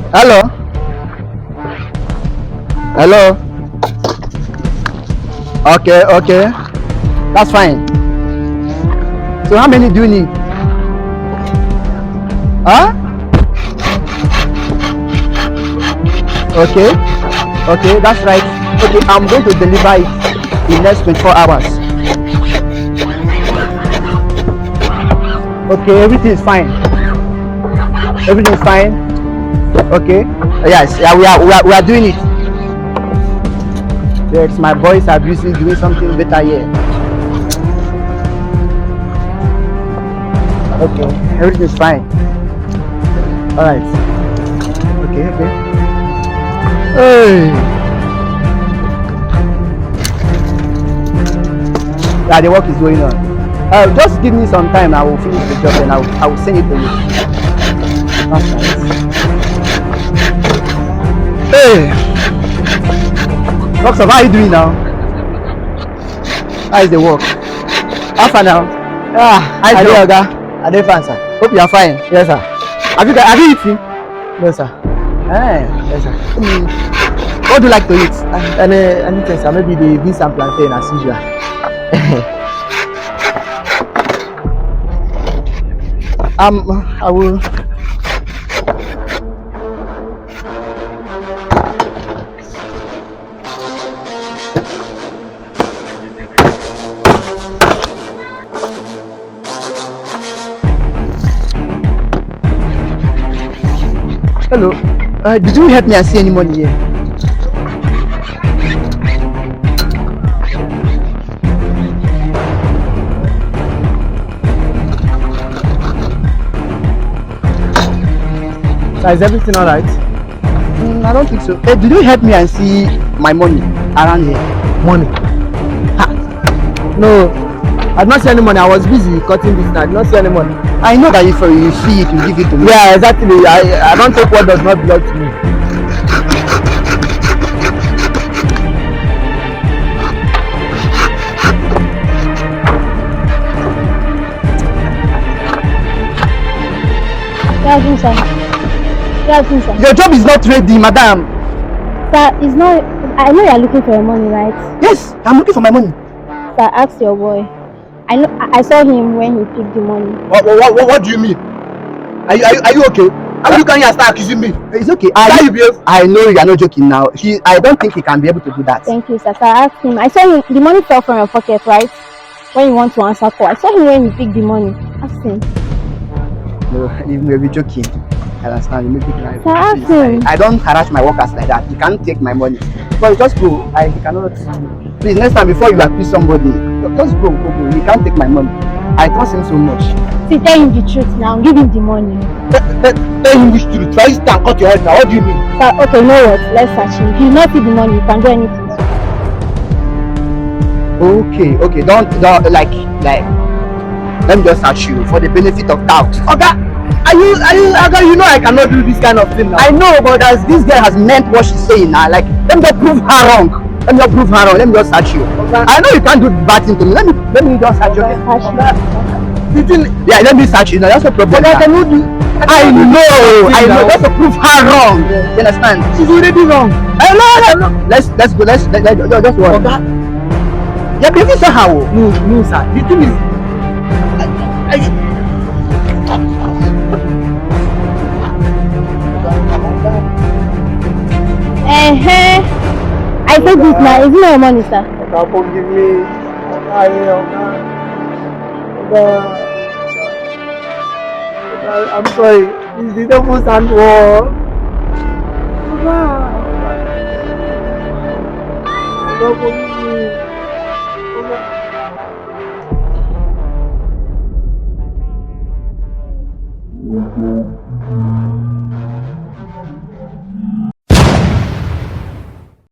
Hello? Hello? Okay, okay. That's fine. So how many do you need? Huh? Okay. Okay, that's right. Okay, I'm going to deliver it in next 24 hours. Okay, everything is fine. Everything is fine. Okay. Yes, yeah, we are doing it. Yes, my boys are busy doing something better here. Okay, everything is fine. All right. Okay, okay. Hey. Yeah, the work is going on. Just give me some time. I will finish the job and I will send it to you. That's nice. Hey, Roxanne, how are you doing now? How is the work? How far now? I do, Oga. I do fine, sir. Hope you are fine. Yes, sir. Have you eaten? No, sir. Hey. Yes, sir. What do you like to eat? Anything, sir. Maybe the beans and plantain as usual. I will. Hello. Did you help me and see any money here? Sir, is everything alright? I don't think so. Did you help me and see my money around here? Money? Ha. No, I did not see any money. I was busy cutting this. I did not see any money. I know that if you see it, you give it to me. Yeah, exactly. I don't take what does not belong to me. Yes, sir. Yes, sir. Your job is not ready, madam. Sir, it's not. I know you are looking for your money, right? Yes, I'm looking for my money. Sir, ask your boy. I know. I saw him when he picked the money. What do you mean? Are you okay? How you can start accusing me? It's okay. I know you are not joking now. I don't think he can be able to do that. Thank you, sir. Sir, ask him. I saw him. The money fell from your pocket, right? When you want to answer call. I saw him when he picked the money. Ask him. No, you may be joking. I understand. You may be joking. Sir, ask him. I don't harass my workers like that. He can't take my money. But just go. He cannot. Please, next time before you accuse somebody, just go. He can't take my money. I trust him so much. See, tell him the truth now. Give him the money. Tell him which truth. Try to cut your head now. What do you mean? Sir, okay, you know what? Let's search him. If you not see the money, you can do anything. Okay. Don't like. Let me just search you for the benefit of doubt. Oga, Oga, you know I cannot do this kind of thing now. I know, but as this girl has meant what she's saying now, like, let me just prove her wrong. Let me just search you. Okay. I know you can't do bad thing to me. Let me just search you. Yeah, let me search you now. That's no problem. I cannot do. I know. Just to prove her wrong. You understand? She's already wrong. I know. Let's go. Let's just work. Oga. Yeah, baby, somehow. No, sir. The thing is, I said this now. Is it not your money, sir? Oga, forgive me. Oga, I'm sorry. It's the devil's handwork. Oga, forgive me.